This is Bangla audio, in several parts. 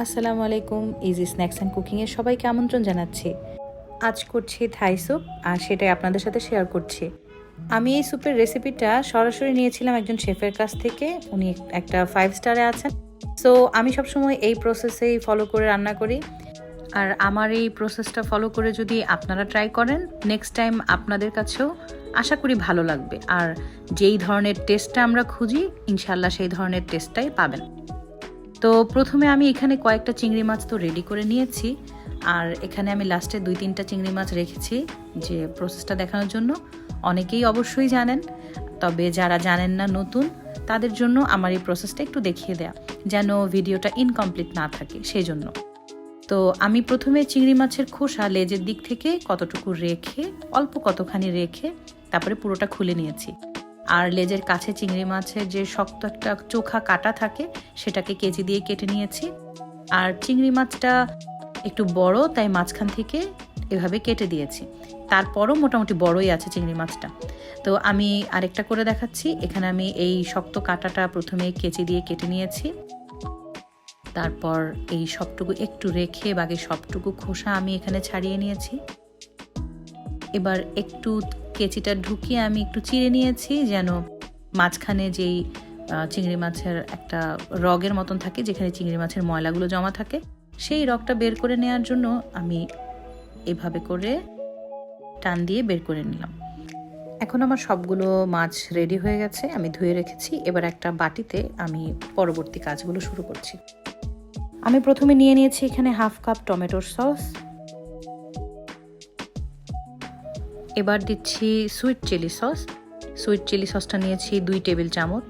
আসসালামু আলাইকুম, ইজি স্ন্যাক্স অ্যান্ড কুকিংয়ে সবাইকে আমন্ত্রণ জানাচ্ছি। আজ করছি থাই স্যুপ, আর সেটাই আপনাদের সাথে শেয়ার করছি। আমি এই স্যুপের রেসিপিটা সরাসরি নিয়েছিলাম একজন শেফের কাছ থেকে। উনি একটা 5 স্টারে আছেন। সো আমি সবসময় এই প্রসেসেই ফলো করে রান্না করি। আর আমার এই প্রসেসটা ফলো করে যদি আপনারা ট্রাই করেন, নেক্সট টাইম আপনাদের কাছেও আশা করি ভালো লাগবে। আর যেই ধরনের টেস্টটা আমরা খুঁজি, ইনশাল্লাহ সেই ধরনের টেস্টটাই পাবেন। তো প্রথমে আমি এখানে কয়েকটা চিংড়ি মাছ তো রেডি করে নিয়েছি, আর এখানে আমি লাস্টে 2-3টা চিংড়ি মাছ রেখেছি যে প্রসেসটা দেখানোর জন্য। অনেকেই অবশ্যই জানেন, তবে যারা জানেন না নতুন, তাদের জন্য আমার এই প্রসেসটা একটু দেখিয়ে দেয়া, যেন ভিডিওটা ইনকমপ্লিট না থাকে সেই জন্য। তো আমি প্রথমে চিংড়ি মাছের খোসা লেজের দিক থেকে কতটুকু রেখে, অল্প কতখানি রেখে তারপরে পুরোটা খুলে নিয়েছি। আর লেজের কাছে চিংড়ি মাছের যে শক্ত একটা চোখা কাটা থাকে, সেটাকে কেচি দিয়ে কেটে নিয়েছি। আর চিংড়ি মাছটা একটু বড়, তাই মাঝখান থেকে এভাবে কেটে দিয়েছি। তারপরও মোটামুটি বড়ই আছে চিংড়ি মাছটা। তো আমি আরেকটা করে দেখাচ্ছি। এখানে আমি এই শক্ত কাটাটা প্রথমে কেচি দিয়ে কেটে নিয়েছি। তারপর এই সবটুকু একটু রেখে বাকি সবটুকু খোসা আমি এখানে ছাড়িয়ে নিয়েছি। এবার একটু কেচিটা ঢুকিয়ে আমি একটু চিড়ে নিয়েছি, যেন মাঝখানে যেই চিংড়ি মাছের একটা রগের মতন থাকে, যেখানে চিংড়ি মাছের ময়লাগুলো জমা থাকে, সেই রগটা বের করে নেওয়ার জন্য আমি এভাবে করে টান দিয়ে বের করে নিলাম। এখন আমার সবগুলো মাছ রেডি হয়ে গেছে, আমি ধুয়ে রেখেছি। এবার একটা বাটিতে আমি পরবর্তী কাজগুলো শুরু করছি। আমি প্রথমে নিয়ে নিয়েছি এখানে 1/2 কাপ টমেটোর সস। এবার দিচ্ছি sweet chili sauce. Sweet chili সসটা নিয়েছি 2 টেবিল চামচ।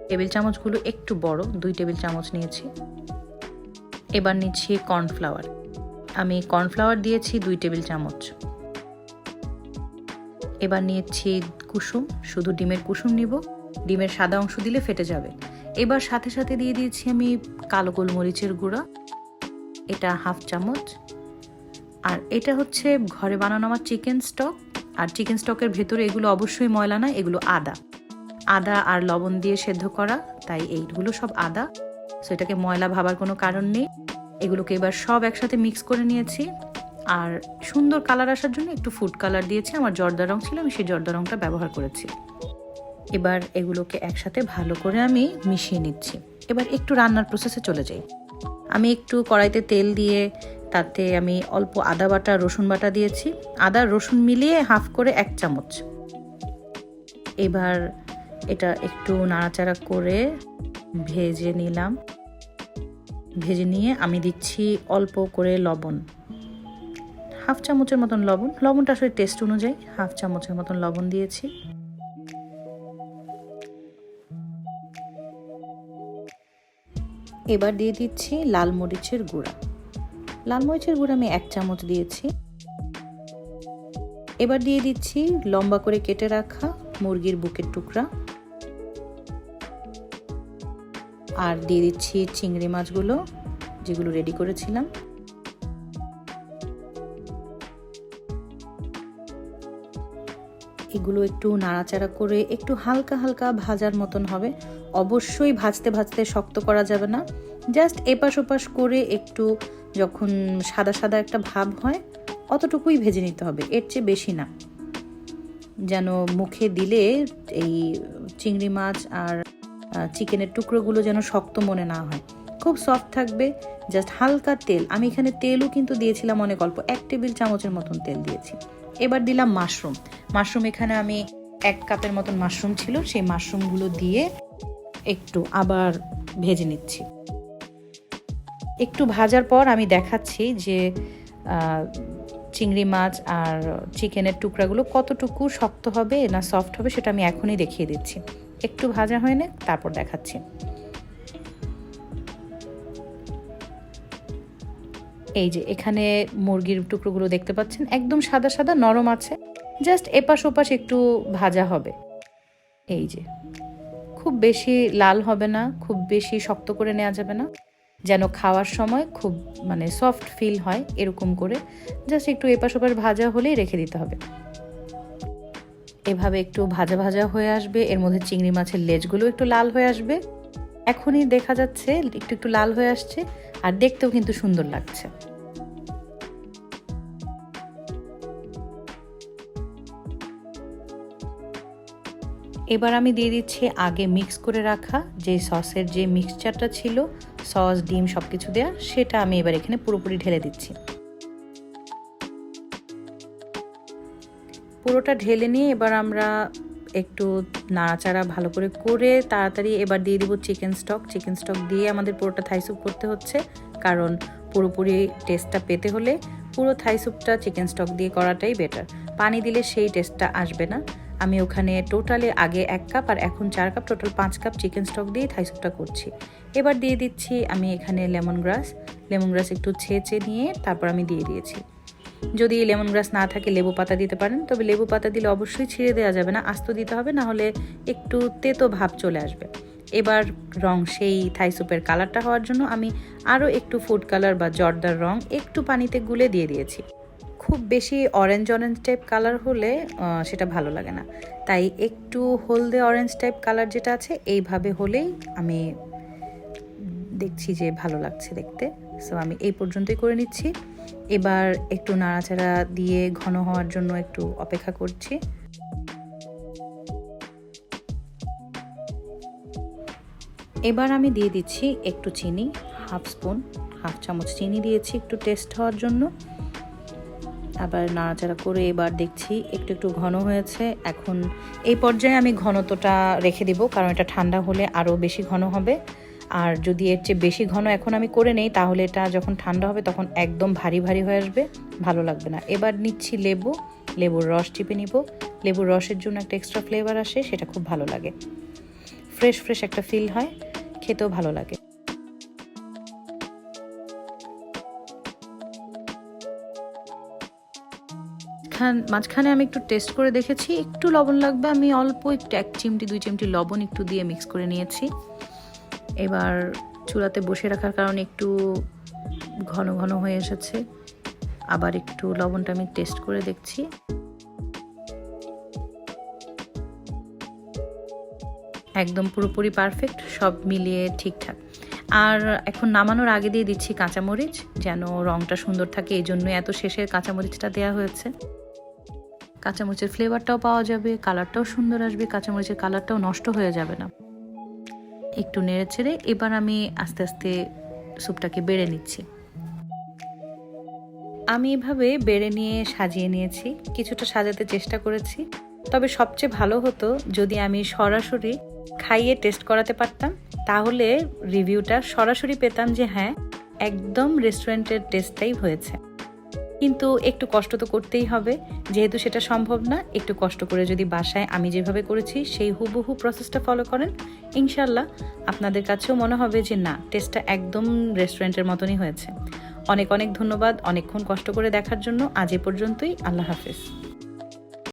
টেবিল চামচগুলো একটু বড়, 2 টেবিল চামচ নিয়েছি। এবার নিচ্ছি কর্নফ্লাওয়ার। আমি কর্নফ্লাওয়ার দিয়েছি 2 টেবিল চামচ। এবার নিয়েছি কুসুম, শুধু ডিমের কুসুম নিব, ডিমের সাদা অংশ দিলে ফেটে যাবে। এবার সাথে সাথে দিয়ে দিয়েছি আমি কালো গোলমরিচের গুঁড়া, এটা 1/2 চামচ। আর এটা হচ্ছে ঘরে বানানো আমার চিকেন স্টক। আর চিকেন স্টকের ভেতরে এগুলো অবশ্যই ময়লা না, এগুলো আদা আর লবণ দিয়ে সেদ্ধ করা, তাই এইগুলো সব আদা। সো এটাকে ময়লা ভাবার কোনো কারণ নেই। এগুলোকে এবার সব একসাথে মিক্স করে নিয়েছি। আর সুন্দর কালার আসার জন্য একটু ফুড কালার দিয়েছি। আমার জর্দা রং ছিল, আমি সেই জর্দা রংটা ব্যবহার করেছি। এবার এগুলোকে একসাথে ভালো করে আমি মিশিয়ে নিচ্ছি। এবার একটু রান্নার প্রসেসে চলে যাই। আমি একটু কড়াইতে তেল দিয়ে তাতে আমি অল্প আদা বাটা, রসুন বাটা দিয়েছি। আদা রসুন মিলিয়ে 1/2 করে 1 চামচ। এবার এটা একটু নাড়াচাড়া করে ভেজে নিলাম। ভেজে নিয়ে আমি দিচ্ছি অল্প করে লবণ, 1/2 চামচের মতন লবণ। লবণটা আসলে টেস্ট অনুযায়ী 1/2 চামচের মতন লবণ দিয়েছি। এবার দিয়ে দিচ্ছি লাল মরিচের গুঁড়া। লাল মরিচের গুঁড়া আমি 1 চামচ দিয়েছি। এবার দিয়ে দিচ্ছি লম্বা করে কেটে রাখা মুরগির বুকের টুকরা। আর দিয়ে দিচ্ছি চিংড়ি মাছগুলো, যেগুলো রেডি করেছিলাম। এগুলো একটু নাড়াচাড়া করে একটু হালকা হালকা ভাজার মতন হবে। অবশ্যই ভাজতে ভাজতে শক্ত করা যাবে না, জাস্ট এপাশ ওপাশ করে একটু যখন সাদা সাদা একটা ভাব হয়, অতটুকুই ভেজে নিতে হবে, এর চেয়ে বেশি না, যেন মুখে দিলে এই চিংড়ি মাছ আর চিকেনের টুকরোগুলো যেন শক্ত মনে না হয়, খুব সফট থাকবে। জাস্ট হালকা তেল, আমি এখানে তেলও কিন্তু দিয়েছিলাম অনেক অল্প, 1 টেবিল চামচের মতন তেল দিয়েছি। এবার দিলাম মাশরুম। এখানে আমি 1 কাপের মতন মাশরুম ছিল, সেই মাশরুমগুলো দিয়ে একটু আবার ভেজে নিচ্ছি। একটু ভাজার পর আমি দেখাচ্ছি যে চিংড়ি মাছ আর চিকেনের টুকরাগুলো কতটুকু শক্ত হবে না সফট হবে, সেটা আমি এখনই দেখিয়ে দিচ্ছি। একটু ভাজা হয়ে নে, তারপর দেখাচ্ছি। এই যে এখানে মুরগির টুকরোগুলো দেখতে পাচ্ছেন, একদম সাদা সাদা নরম আছে, জাস্ট এপাশ ওপাশ একটু ভাজা হবে। এই যে খুব বেশি লাল হবে না, খুব বেশি শক্ত করে নেওয়া যাবে না, যেন খাওয়ার সময় খুব সফট ফিল হয়, এরকম করে জাস্ট একটু এপাশ ওপাশ ভাজা হলেই রেখে দিতে হবে। এভাবে একটু ভাজা ভাজা হয়ে আসবে, এর মধ্যে চিংড়ি মাছের লেজগুলো একটু লাল হয়ে আসবে। এখনই দেখা যাচ্ছে একটু একটু লাল হয়ে আসছে। আর দেখতেও কিন্তু সুন্দর লাগছে। এবার আমি দিয়ে দিচ্ছি আগে মিক্স করে রাখা যে সসের যে মিক্সচারটা ছিল, সস ডিম সব কিছু দেওয়া, সেটা আমি এবার এখানে পুরোপুরি ঢেলে দিচ্ছি। পুরোটা ঢেলে নিয়ে এবার আমরা একটু নাড়াচাড়া ভালো করে তাড়াতাড়ি এবার দিয়ে দিব চিকেন স্টক দিয়ে আমাদের পুরোটা থাই স্যুপ করতে হচ্ছে, কারণ পুরোপুরি টেস্টটা পেতে হলে পুরো থাই স্যুপটা চিকেন স্টক দিয়ে করাটাই বেটার। পানি দিলে সেই টেস্টটা আসবে না। আমি ওখানে টোটালি আগে 1 কাপ আর এখন 4 cup, total 5 cup chicken stock দিয়ে থাই স্যুপটা করছি। এবার দিয়ে দিচ্ছি আমি এখানে লেমন গ্রাস একটু ছেঁচে নিয়ে তারপর আমি দিয়ে দিয়েছি। যদি লেমন গ্রাস না থাকে লেবু পাতা দিতে পারেন, তবে লেবু পাতা দিলে অবশ্যই ছিঁড়ে দেওয়া যাবে না, আস্ত দিতে হবে, না হলে একটু তেতো ভাব চলে আসবে। এবার রং সেই থাই স্যুপের কালারটা হওয়ার জন্য আমি আরও একটু ফুড কালার বা জর্দার রং একটু পানিতে গুলে দিয়ে দিয়েছি। খুব বেশি অরেঞ্জ টাইপ কালার হলে সেটা ভালো লাগে না, তাই একটু হলদে অরেঞ্জ টাইপ কালার যেটা আছে এইভাবে হলেই আমি দেখছি যে ভালো লাগছে দেখতে। সো আমি এই পর্যন্তই করে নিচ্ছি। এবার একটু নাড়াচাড়া দিয়ে ঘন হওয়ার জন্য একটু অপেক্ষা করছি। এবার আমি দিয়ে দিচ্ছি একটু চিনি, হাফ চামচ চিনি দিয়েছি একটু টেস্ট হওয়ার জন্য। আবার নাড়াচাড়া করে এবার দেখছি একটু ঘন হয়েছে। এখন এই পর্যায়ে আমি ঘনত্বটা রেখে দিব, কারণ এটা ঠান্ডা হলে আরও বেশি ঘন হবে। আর যদি এর চেয়ে বেশি ঘন এখন আমি করে নেই, তাহলে এটা যখন ঠান্ডা হবে তখন একদম ভারী হয়ে আসবে, ভালো লাগবে না। এবার নিচ্ছি লেবুর রস চিপে নিব। লেবুর রসের জন্য একটা এক্সট্রা ফ্লেভার আসে, সেটা খুব ভালো লাগে, ফ্রেশ একটা ফিল হয়, খেতেও ভালো লাগে। মাঝখানে আমি একটু টেস্ট করে দেখেছি, একটু লবণ লাগবে, আমি অল্প একটু 1 চিমটি 2 চিমটি লবণ একটু দিয়ে মিক্স করে নিয়েছি। এবার চুলাতে বসে রাখার কারণে একটু ঘন হয়ে এসেছে। আবার একটু লবণটা আমি টেস্ট করে দেখছি। একদম পুরোপুরি পারফেক্ট, সব মিলিয়ে ঠিকঠাক। আর এখন নামানোর আগে দিয়ে দিচ্ছি কাঁচামরিচ, যেন রংটা সুন্দর থাকে, এই জন্য এত শেষের কাঁচামরিচটা দেওয়া হয়েছে। কাঁচামরিচের ফ্লেভারটাও পাওয়া যাবে, কালারটাও সুন্দর আসবে, কাঁচামরিচের কালারটাও নষ্ট হয়ে যাবে না। একটু নেড়ে ছেড়ে এবার আমি আস্তে আস্তে স্যুপটাকে বেড়ে নিচ্ছি। আমি এভাবে বেড়ে নিয়ে সাজিয়ে নিয়েছি, কিছুটা সাজাতে চেষ্টা করেছি। তবে সবচেয়ে ভালো হতো যদি আমি সরাসরি খাইয়ে টেস্ট করাতে পারতাম, তাহলে রিভিউটা সরাসরি পেতাম যে হ্যাঁ একদম রেস্টুরেন্টের টেস্টটাই হয়েছে। কিন্তু একটু কষ্ট তো করতেই হবে, যেহেতু সেটা সম্ভব না, একটু কষ্ট করে যদি বাসায় আমি যেভাবে করেছি সেই হুবহু প্রসেসটা ফলো করেন, ইনশাল্লাহ আপনাদের কাছেও মনে হবে যে না, টেস্টটা একদম রেস্টুরেন্টের মতনই হয়েছে। অনেক ধন্যবাদ অনেকক্ষণ কষ্ট করে দেখার জন্য। আজ এ পর্যন্তই, আল্লাহ হাফেজ।